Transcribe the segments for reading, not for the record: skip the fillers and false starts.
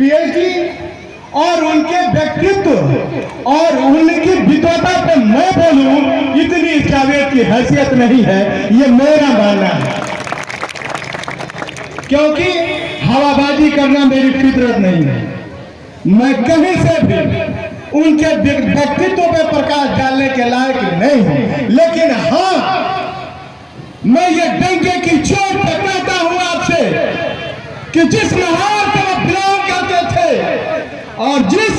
PhD और उनके व्यक्तित्व और उनकी विद्वता पे मैं बोलूं, इतनी जावेद की हैसियत नहीं है, ये मेरा मानना है। क्योंकि हवाबाजी करना मेरी फितरत नहीं है। मैं कहीं से भी उनके व्यक्तित्व पे प्रकाश डालने के लायक नहीं हूं, लेकिन हाँ, मैं ये डंके की चोट पे कहता हूं आपसे कि जिस महान से वो बिलोंग करते थे और जिस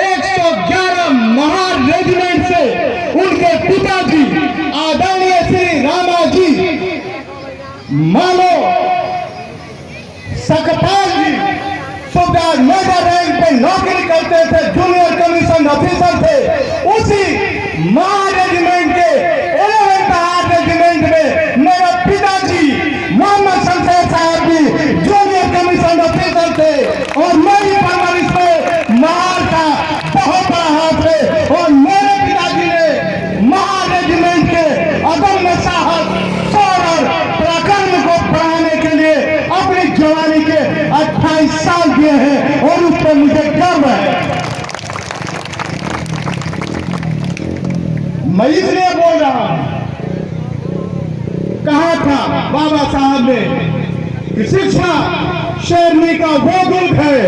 111 महान रेजिमेंट से उनके पिताजी आदरणीय श्री रामाजी मालो सकपाल जी सुबेदार मेजर रैंक पे नौकरी करते थे, जूनियर कमीशन ऑफिसर थे। उसी महा रेजिमेंट के 11th आर रेजिमेंट में मेरे पिताजी मोहम्मद शमशेर साहब भी जूनियर कमीशन ऑफिसर थे और मेरी परवरिश में महार का बहुत बड़ा हाथ है। और मेरे पिताजी ने महा रेजिमेंट के अदम्य साहस, शौर्य और पराक्रम को बढ़ाने के लिए अपनी जवानी के 28 साल दिए हैं और उस पर मुझे गर्व है। मैं इसलिए बोल रहा हूं, कहा था बाबा साहब ने कि शिक्षा शेरनी का वो दूध है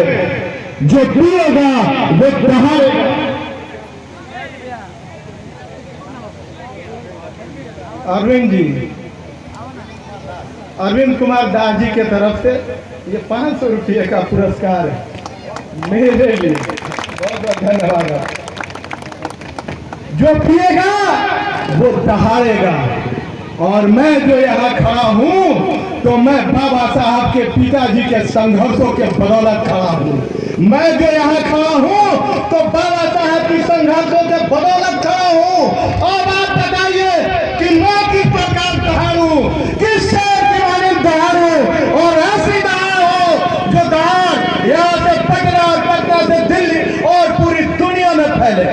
जो पिएगा वो दहाड़ेगा। अरविंद कुमार दास जी के तरफ से ये 500 रुपये का पुरस्कार है मेरे लिए। बहुत बहुत धन्यवाद। जो पिएगा वो दहाड़ेगा। और मैं जो यहाँ खड़ा हूँ तो मैं बाबा साहब के पिताजी के संघर्षों के बदौलत खड़ा हूँ। मैं जो यहाँ खड़ा हूँ तो बाबा साहब की संघर्षों के बदौलत खड़ा हूँ। और आप बताइए कि मैं किस प्रकार दहाड़ूं, किस शहर की मानिंद दहाड़ूं, और ऐसी दहाड़ हो जो दहाड़ यहाँ से पटना और पटना से दिल्ली और पूरी दुनिया में फैले।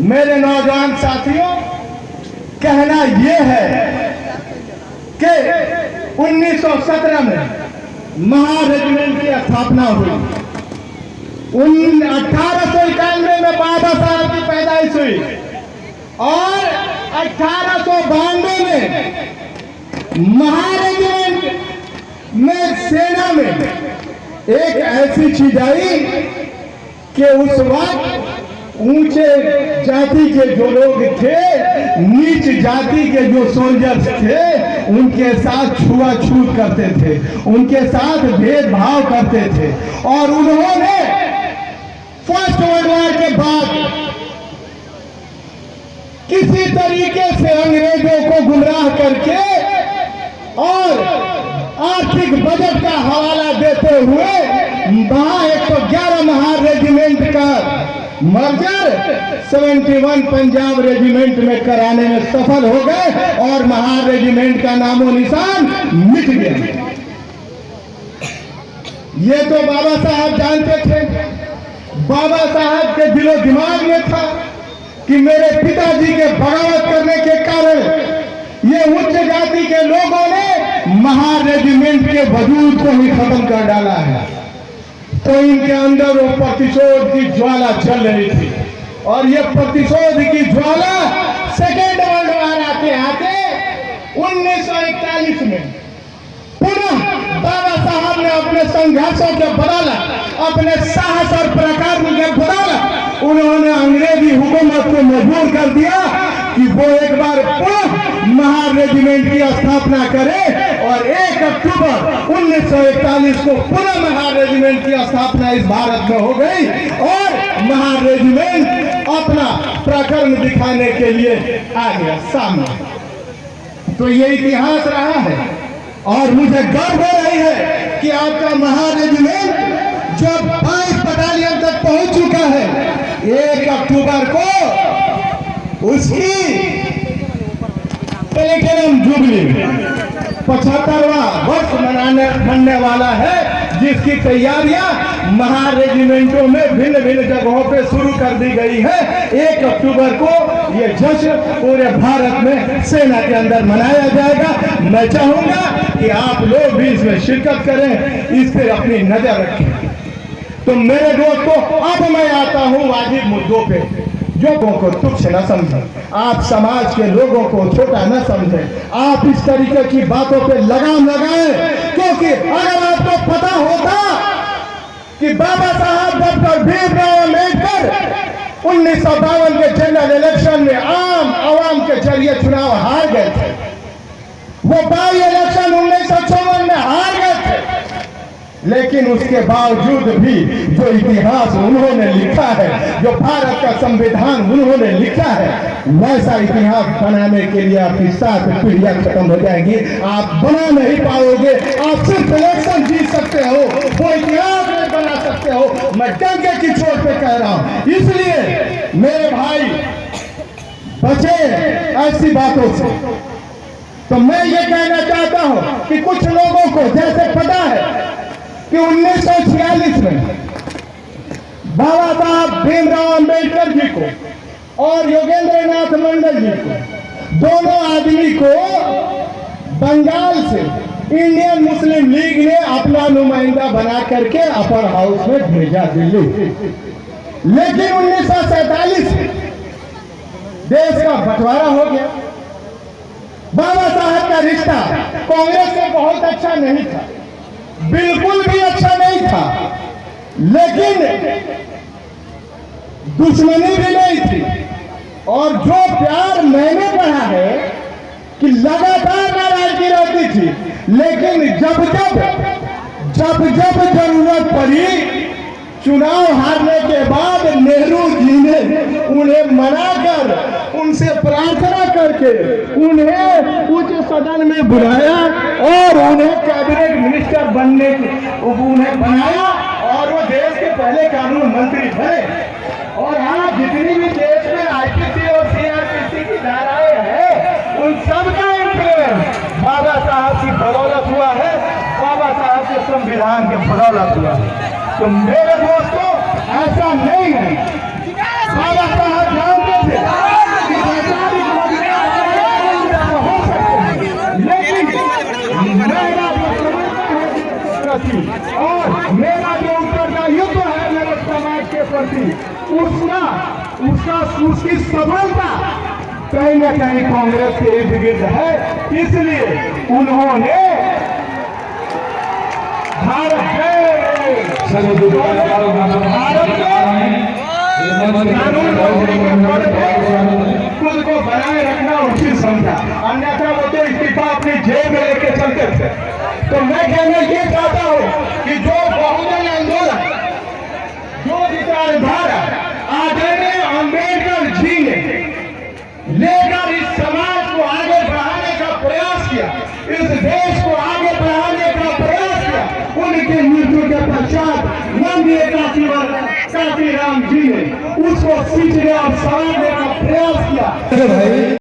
मेरे नौजवान साथियों, कहना यह है कि 1917 में महा रेजिमेंट की स्थापना हुई। 1891 में बाबा साहब की पैदाइश हुई और 1892 में महा रेजिमेंट में सेना में एक ऐसी चीज आई कि उस वक्त ऊंचे जाति के जो लोग थे, नीच जाति के जो सोल्जर्स थे, उनके साथ छुआछूत करते थे, उनके साथ भेदभाव करते थे। और उन्होंने फर्स्ट वर्ल्ड वॉर के बाद किसी तरीके से अंग्रेजों को गुमराह करके और आर्थिक बजट का हवाला देते हुए 111 महार रेजिमेंट का मर्जर 71 पंजाब रेजिमेंट में कराने में सफल हो गए और महार रेजिमेंट का नामो निशान मिट गया। ये तो बाबा साहब जानते थे। बाबा साहब के दिलो दिमाग में था कि मेरे पिताजी के बगावत करने के कारण ये उच्च जाति के लोगों ने महार रेजिमेंट के वजूद को ही खत्म कर डाला है। तो इनके अंदर वो प्रतिशोध की ज्वाला चल रही थी और ये प्रतिशोध की ज्वाला सेकेंड वर्ल्ड वॉर आते आते 1941 में पुनः बाबा साहब ने अपने संघर्षों के बदौलत, अपने साहस और पराक्रम के बदौलत उन्होंने अंग्रेजी हुकूमत को मजबूर कर दिया कि वो एक बार पुनः महार रेजिमेंट की स्थापना करे। और 1 अक्टूबर 1941 को पुनः महार रेजिमेंट की स्थापना इस भारत में हो गई और महार रेजिमेंट अपना पराक्रम दिखाने के लिए आ गया सामने। तो ये इतिहास रहा है और मुझे गर्व हो रही है कि आपका महार रेजिमेंट जब 22 बटालियन तक पहुंच चुका है। 1 अक्टूबर को उसकी प्लेटिनम जुबली 75वां वर्ष बनने वाला है, जिसकी तैयारियां महार रेजिमेंटों में भिन्न भिन्न जगहों पे शुरू कर दी गई है। 1 अक्टूबर को ये जश्न पूरे भारत में सेना के अंदर मनाया जाएगा। मैं चाहूंगा कि आप लोग भी इसमें शिरकत करें, इस पर अपनी नजर रखें। तो मेरे दोस्तों, अब मैं आता हूं वाजिब मुद्दों पे। लोगों को तुच्छ न समझें, आप समाज के लोगों को छोटा न समझें, आप इस तरीके की बातों पे लगाम लगाएं, क्योंकि अगर आपको पता होता कि बाबा साहब डॉक्टर भीमराव अम्बेडकर 1952 के जनरल इलेक्शन में आम आवाम के जरिए चुनाव हार गए थे, वो बाई इलेक्शन 1954 में हार गए थे, लेकिन उसके बावजूद भी जो इतिहास उन्होंने लिखा है, जो भारत का संविधान उन्होंने लिखा है, वैसा इतिहास बनाने के लिए आपकी 7 पीढ़ियां खत्म हो जाएंगी। आप बना नहीं पाओगे। आप सिर्फ इलेक्शन जीत सकते हो, वो इतिहास नहीं बना सकते हो। मैं डंके की चोट पे कह रहा हूं। इसलिए मेरे भाई बचे ऐसी बातों से। तो मैं ये कहना चाहता हूं कि कुछ लोगों को जैसे पता है कि 1946 में बाबा साहब भीमराव अम्बेडकर जी को और योगेंद्र नाथ मंडल जी को, दोनों आदमी को बंगाल से इंडियन मुस्लिम लीग ने अपना नुमाइंदा बना करके अपर हाउस में भेजा दिल्ली। लेकिन 1947 में देश का बंटवारा हो गया। बाबा साहब का रिश्ता कांग्रेस से बहुत अच्छा नहीं था, बिल्कुल भी अच्छा नहीं था, लेकिन दुश्मनी भी नहीं थी। और जो प्यार मैंने पढ़ा है कि लगातार नाराजगी रहती थी, लेकिन जब जब जरूरत पड़ी, चुनाव हारने के बाद नेहरू जी ने उन्हें मनाकर, उनसे प्रार्थना करके उन्हें उच्च सदन में बुलाया और उन्हें कैबिनेट मिनिस्टर बनने उन्हें बनाया और वो देश के पहले कानून मंत्री बने। और आज जितनी भी देश में आईपीसी और सीआरपीसी की धाराएं हैं, उन सब का इंफ्लुएंस बाबा साहब की बदौलत हुआ है, बाबा साहब के संविधान के बदौलत हुआ है। तो मेरे दोस्तों, ऐसा नहीं है। बाबा साहब जानते थे कि सरकारी हो सकते हैं, लेकिन मेरा प्रति और मेरा जो उत्तरदायित्व है मेरे समाज के प्रति, उसकी सफलता कहीं न कहीं कांग्रेस के इर्द गिर्द है। इसलिए उन्होंने भारत खुद को बनाए रखना उचित समझा, अन्यथा वो तो इस्तीफा अपनी जेब में लेके चलते थे। तो मैं कहना ये चाहता हूँ कि जो बहुजन आंदोलन, जो विचारधारा आदरणीय अम्बेडकर जी ने लेकर इस समाज को आगे बढ़ाने का प्रयास किया, इस देश को आगे बढ़ाने का प्रयास किया, उनके मृत्यु के पश्चात नंदिए काशीराम जी ने उसको सींचने और संवारने का प्रयास किया।